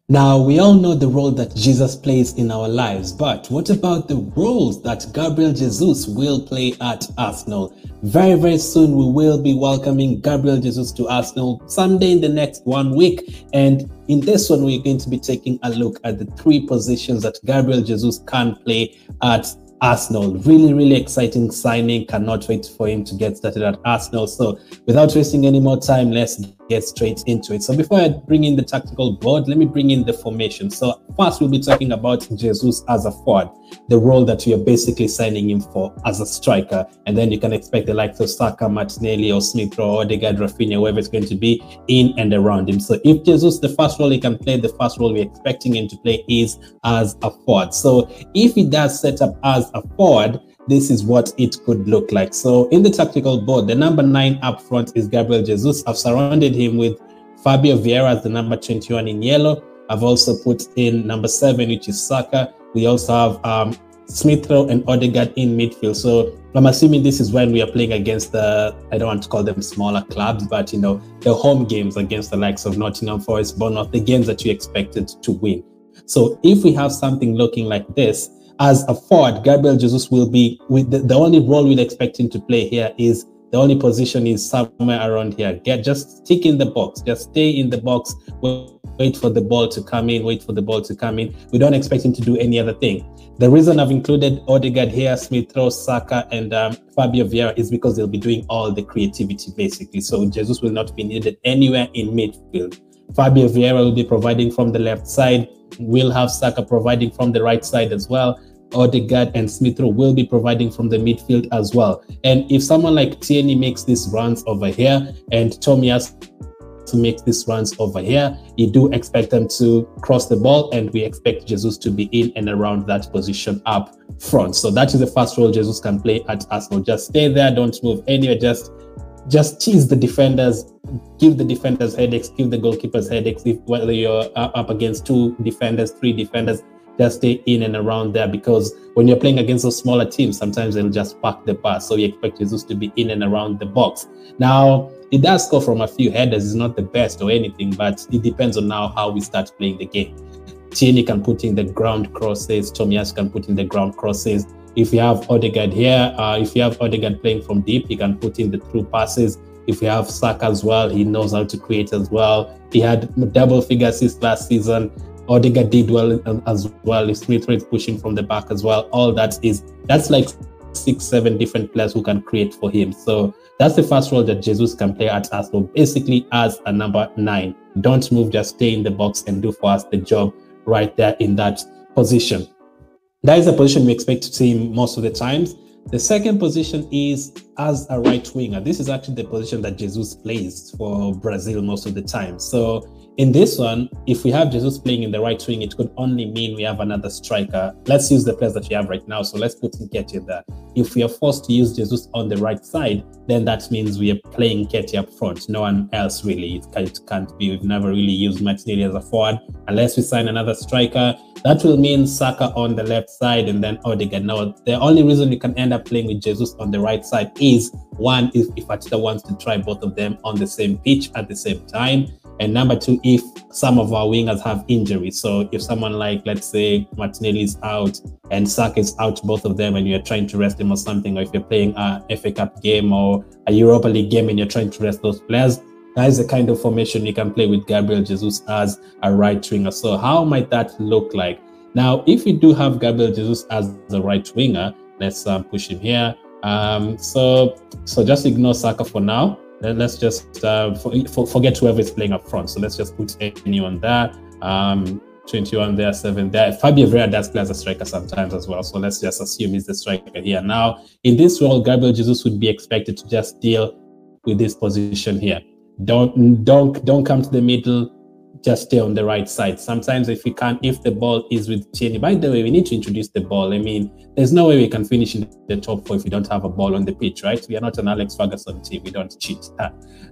Now, we all know the role that Jesus plays in our lives, but what about the roles that Gabriel Jesus will play at Arsenal? Very, very soon we will be welcoming Gabriel Jesus to Arsenal someday in the next 1 week. And in this one, we're going to be taking a look at the 3 positions that Gabriel Jesus can play at Arsenal. Really, really exciting signing. Cannot wait for him to get started at Arsenal. So without wasting any more time, let's get straight into it. So before I bring in the tactical board, let me bring in the formation. So first we'll be talking about Jesus as a forward, the role that we are basically signing him for as a striker. And then you can expect the likes of Saka, Martinelli, or Smith, or Odegaard, Rafinha, whoever is going to be in and around him. So if Jesus, the first role he can play, the first role we're expecting him to play is as a forward. So if he does set up as a forward, this is what it could look like. So in the tactical board, the number 9 up front is Gabriel Jesus. I've surrounded him with Fabio Vieira as the number 21 in yellow. I've also put in number 7, which is Saka. We also have Smith Rowe and Odegaard in midfield. So I'm assuming this is when we are playing against the, I don't want to call them smaller clubs, but you know, the home games against the likes of Nottingham Forest, Bournemouth, the games that you expected to win. So if we have something looking like this, as a forward, Gabriel Jesus will be with the only role we'll expect him to play here is the only position is somewhere around here. Just stick in the box, just stay in the box, wait for the ball to come in, wait for the ball to come in. We don't expect him to do any other thing. The reason I've included Odegaard here, Smith Rowe, Saka, and Fabio Vieira is because they'll be doing all the creativity basically. So Jesus will not be needed anywhere in midfield. Fabio Vieira will be providing from the left side. We'll have Saka providing from the right side as well. Odegaard and Smith Rowe will be providing from the midfield as well. And if someone like Tierney makes these runs over here and Tomiyasu makes these runs over here, you do expect them to cross the ball, and we expect Jesus to be in and around that position up front. So that is the first role Jesus can play at Arsenal. Just stay there, don't move anywhere, just tease the defenders, give the defenders headaches, give the goalkeepers headaches. Whether you're up against 2 defenders, 3 defenders, just stay in and around there, because when you're playing against those smaller teams, sometimes they'll just park the pass. So we expect Jesus to be in and around the box. Now, he does score from a few headers. It's not the best or anything, but it depends on now how we start playing the game. Tierney can put in the ground crosses. Tomiyasu can put in the ground crosses. If you have Odegaard here, if you have Odegaard playing from deep, he can put in the through passes. If you have Saka as well, he knows how to create as well. He had double-figure assists last season. Odegaard did well as well. If Smith is pushing from the back as well, all that's like 6-7 different players who can create for him. So that's the first role that Jesus can play at Arsenal, basically as a number 9. Don't move, just stay in the box and do for us the job right there in that position. That is a position we expect to see him most of the times. The second position is as a right winger. This is actually the position that Jesus plays for Brazil most of the time. So in this one, if we have Jesus playing in the right wing, it could only mean we have another striker. Let's use the players that we have right now. So let's put Nketiah there. If we are forced to use Jesus on the right side, then that means we are playing Nketiah up front. No one else really. It can't be. We've never really used Martinelli as a forward unless we sign another striker. That will mean Saka on the left side and then Odegaard. Now, the only reason you can end up playing with Jesus on the right side is, one, if Arteta wants to try both of them on the same pitch at the same time. And number 2, if some of our wingers have injuries. So if someone like, let's say, Martinelli is out and Saka is out, both of them, and you're trying to rest them or something, or if you're playing a FA Cup game or a Europa League game and you're trying to rest those players, that is the kind of formation you can play with Gabriel Jesus as a right winger. So how might that look like? Now, if you do have Gabriel Jesus as the right winger, let's push him here. So just ignore Saka for now. Then let's just forget whoever is playing up front. So let's just put anyone there. 21 there, 7 there. Fabio Vieira does play as a striker sometimes as well. So let's just assume he's the striker here. Now, in this role, Gabriel Jesus would be expected to just deal with this position here. Don't come to the middle. Just stay on the right side. Sometimes if the ball is with Tierney, by the way, we need to introduce the ball. I mean, there's no way we can finish in the top 4 if we don't have a ball on the pitch, right? We are not an Alex Ferguson team. We don't cheat.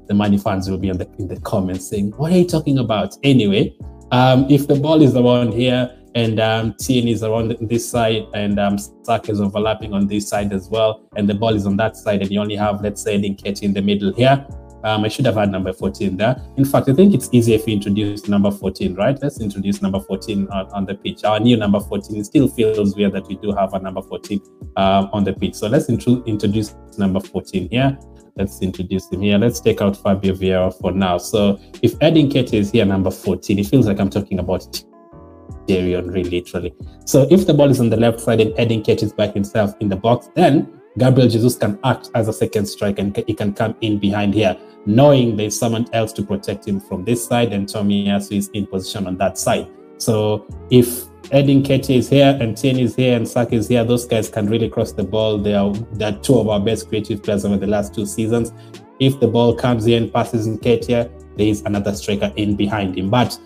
The Money fans will be in the comments saying, what are you talking about? Anyway, if the ball is around here and Tierney is around this side and Saka is overlapping on this side as well, and the ball is on that side, and you only have, let's say, Nketiah in the middle here, I should have had number 14 there. In fact, I think it's easier if we introduce number 14, right? Let's introduce number 14 on the pitch. Our new number 14. It still feels weird that we do have a number 14 on the pitch. So let's introduce number 14 here. Let's introduce him here. Let's take out Fabio Vieira for now. So if Edu and Arteta is here, number 14, it feels like I'm talking about Tyrion, really, literally. So if the ball is on the left side and Edu and Arteta is by himself in the box, then Gabriel Jesus can act as a second striker and he can come in behind here, knowing there's someone else to protect him from this side, and Tomiyasu is in position on that side. So if Edu and Arteta is here and Tierney is here and Saka is here, those guys can really cross the ball. They are two of our best creative players over the last 2 seasons. If the ball comes in, passes in Arteta, there is another striker in behind him. But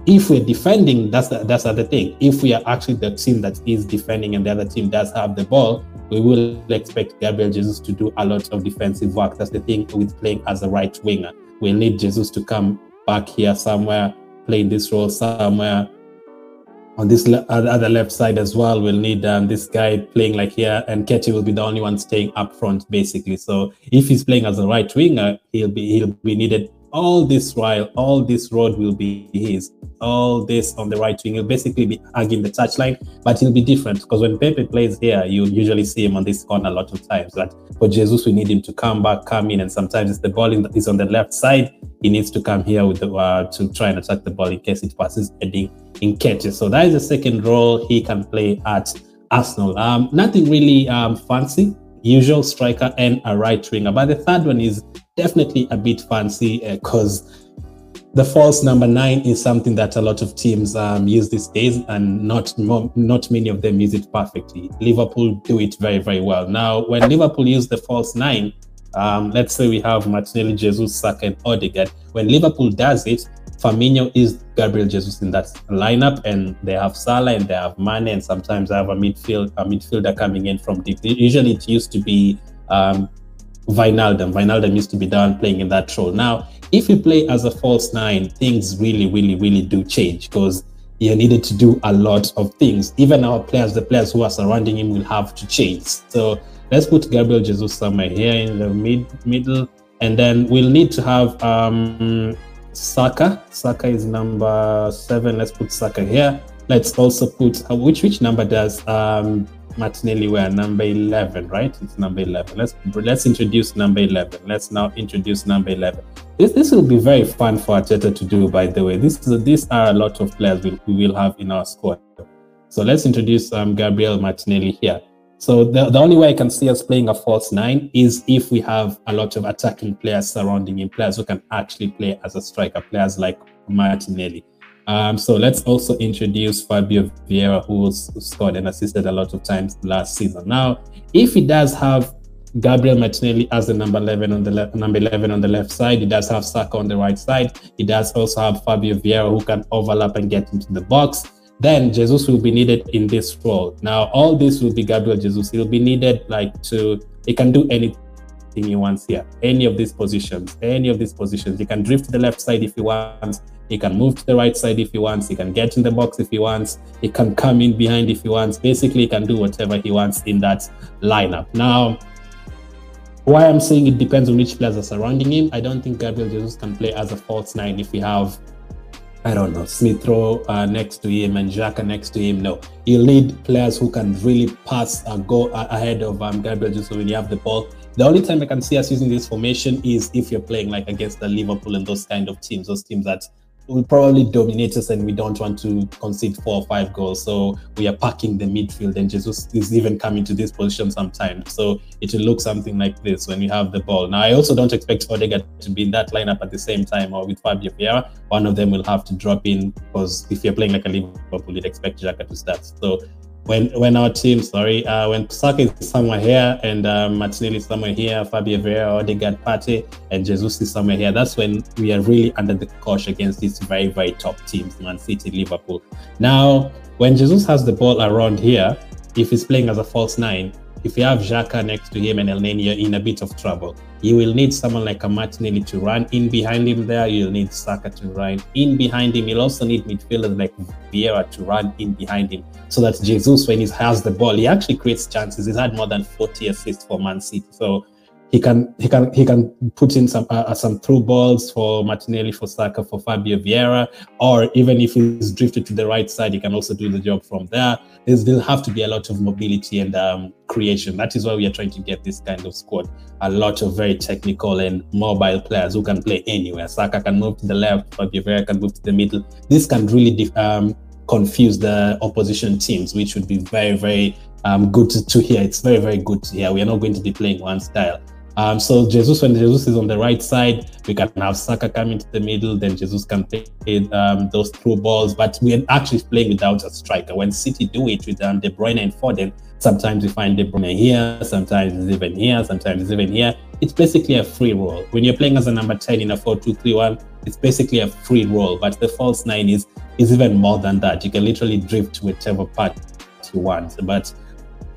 if we're defending, that's the other thing. If we are actually the team that is defending and the other team does have the ball, we will expect Gabriel Jesus to do a lot of defensive work. That's the thing with playing as a right winger. We'll need Jesus to come back here somewhere, play in this role somewhere. On this other left side as well, we'll need this guy playing like here, and Ketty will be the only one staying up front, basically. So if he's playing as a right winger, he'll be needed all this while. All this road will be his. All this on the right wing, he'll basically be hugging the touchline, but he'll be different because when Pepe plays here, you usually see him on this corner a lot of times. But for Jesus, we need him to come back, come in, and sometimes if the ball is on the left side, he needs to come here with the to try and attack the ball in case it passes Edu and Arteta. So that is the second role he can play at Arsenal. Nothing really fancy, usual striker and a right winger. But the third one is definitely a bit fancy because the false number 9 is something that a lot of teams use these days, and not many of them use it perfectly. Liverpool do it very, very well. Now, when Liverpool use the false 9, let's say we have Martinelli, Jesus, Saka, and Odegaard. When Liverpool does it, Firmino is Gabriel Jesus in that lineup, and they have Salah and they have Mane, and sometimes they have a midfielder coming in from deep. Usually, it used to be Wijnaldum. Wijnaldum used to be down playing in that role. Now, if you play as a false 9, things really do change because you needed to do a lot of things. Even our players, the players who are surrounding him, will have to change. So let's put Gabriel Jesus somewhere here in the middle, and then we'll need to have Saka. Saka is number 7. Let's put Saka here. Let's also put which number does Martinelli wear? Number 11, right? It's number 11. Let's introduce number 11. Let's now introduce number 11. This will be very fun for Arteta to do, by the way. These are a lot of players we will have in our squad. So let's introduce Gabriel Martinelli here. So the only way I can see us playing a false 9 is if we have a lot of attacking players surrounding him, players who can actually play as a striker, players like Martinelli. So let's also introduce Fabio Vieira, who scored and assisted a lot of times last season. Now, if he does have Gabriel Martinelli as the number 11 on the left side, he does have Saka on the right side. He does also have Fabio Vieira, who can overlap and get into the box. Then Jesus will be needed in this role. Now, all this will be Gabriel Jesus. He will be needed he can do anything he wants here. Any of these positions. He can drift to the left side if he wants. He can move to the right side if he wants. He can get in the box if he wants. He can come in behind if he wants. Basically, he can do whatever he wants in that lineup. Now, why I'm saying it depends on which players are surrounding him. I don't think Gabriel Jesus can play as a false 9 if we have, I don't know, Smith Rowe next to him and Xhaka next to him. No, you'll need players who can really pass and go ahead of Gabriel Jesus when you have the ball. The only time I can see us using this formation is if you're playing like against the Liverpool and those kind of teams, those teams that will probably dominate us and we don't want to concede 4 or 5 goals. So we are packing the midfield, and Jesus is even coming to this position sometimes. So it will look something like this when we have the ball. Now, I also don't expect Odegaard to be in that lineup at the same time, or with Fabio Vieira. One of them will have to drop in, because if you're playing like a Liverpool, you'd expect Xhaka to start. So when our team, when Saka is somewhere here and Martinelli is somewhere here, Fabio Vieira, Odegaard, Partey, and Jesus is somewhere here, that's when we are really under the cosh against these very, very top teams, Man City, Liverpool. Now, when Jesus has the ball around here, if he's playing as a false 9, if you have Xhaka next to him and Elneny, you're in a bit of trouble. You will need someone like a Martinelli to run in behind him there. You'll need Saka to run in behind him. You'll also need midfielders like Vieira to run in behind him, so that Jesus, when he has the ball, he actually creates chances. He's had more than 40 assists for Man City. So he can put in some through balls for Martinelli, for Saka, for Fabio Vieira, or even if he's drifted to the right side, he can also do the job from there. There'll have to be a lot of mobility and creation. That is why we are trying to get this kind of squad. A lot of very technical and mobile players who can play anywhere. Saka can move to the left, Fabio Vieira can move to the middle. This can really confuse the opposition teams, which would be very, very good to hear. It's very, very good to hear. We are not going to be playing one style. So Jesus, when Jesus is on the right side, we can have Saka coming to the middle, then Jesus can play those through balls, but we are actually playing without a striker. When City do it with De Bruyne and Foden, sometimes we find De Bruyne here, sometimes it's even here, sometimes it's even here. It's basically a free role. When you're playing as a number 10 in a 4-2-3-1, it's basically a free role, but the false 9 is even more than that. You can literally drift to whichever part you want, but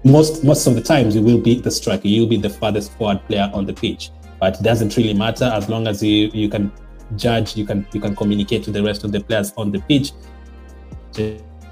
most of the times you will be the striker, you'll be the farthest forward player on the pitch, but it doesn't really matter as long as you can judge, you can communicate to the rest of the players on the pitch.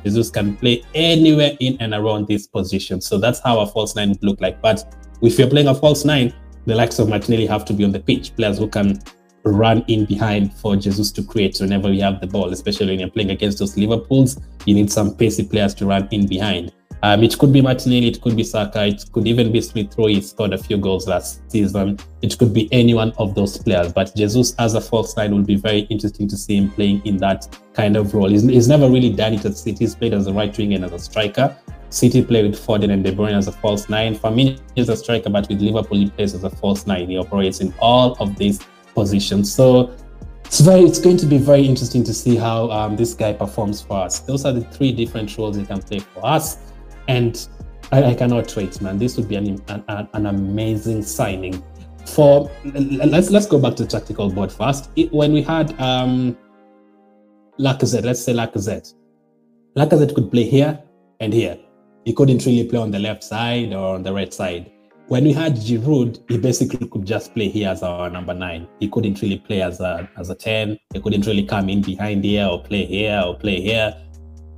Jesus can play anywhere in and around this position. So that's how a false 9 would look like. But if you're playing a false 9, the likes of Martinelli have to be on the pitch, players who can run in behind for Jesus to create whenever we have the ball, especially when you're playing against those Liverpools. You need some pacey players to run in behind. It could be Martinelli, it could be Saka, it could even be Smith Rowe. He scored a few goals last season. It could be any one of those players. But Jesus as a false 9 will be very interesting to see him playing in that kind of role. He's never really done it at City. He's played as a right wing and as a striker. City play with Foden and De Bruyne as a false 9. Firmino is a striker, but with Liverpool he plays as a false 9. He operates in all of these positions. So it's going to be very interesting to see how this guy performs for us. Those are the 3 different roles he can play for us. And I cannot wait, man. This would be an amazing signing. Let's go back to the tactical board first. When we had Lacazette, let's say Lacazette could play here and here. He couldn't really play on the left side or on the right side. When we had Giroud, he basically could just play here as our number 9. He couldn't really play as a 10. He couldn't really come in behind here or play here or play here.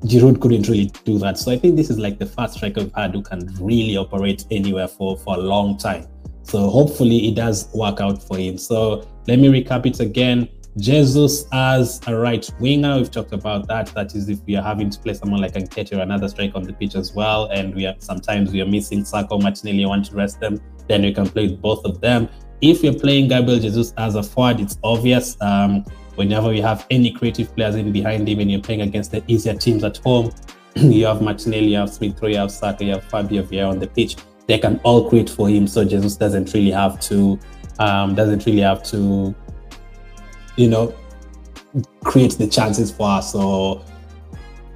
Giroud couldn't really do that. So I think this is like the first striker we've had who can really operate anywhere for a long time. So hopefully it does work out for him. So let me recap it again. Jesus as a right winger, we've talked about that. That is if we are having to play someone like Nketiah or another striker on the pitch as well, and sometimes we are missing Saka or Martinelli, want to rest them, then we can play with both of them. If you're playing Gabriel Jesus as a forward, it's obvious. Whenever you have any creative players in behind him and you're playing against the easier teams at home, you have Martinelli, you have Smith Rowe, you have Saka, you have Fabio Vieira on the pitch. They can all create for him, so Jesus doesn't really have to, create the chances for us or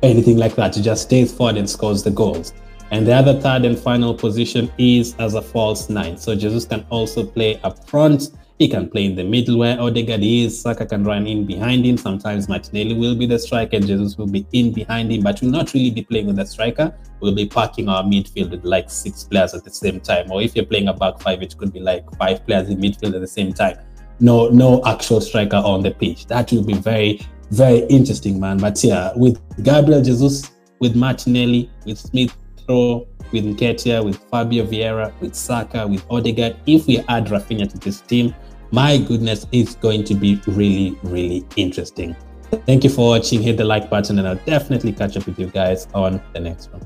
anything like that. He just stays forward and scores the goals. And the other third and final position is as a false 9. So Jesus can also play up front. He can play in the middle where Odegaard is. Saka can run in behind him. Sometimes Martinelli will be the striker. Jesus will be in behind him, but will not really be playing with the striker. We'll be packing our midfield with like 6 players at the same time. Or if you're playing a back 5, it could be like 5 players in midfield at the same time. No actual striker on the pitch. That will be very, very interesting, man. But yeah, with Gabriel Jesus, with Martinelli, with Smith Rowe, with Nketiah, with Fabio Vieira, with Saka, with Odegaard, if we add Rafinha to this team, my goodness, it's going to be really, really interesting. Thank you for watching. Hit the like button and I'll definitely catch up with you guys on the next one.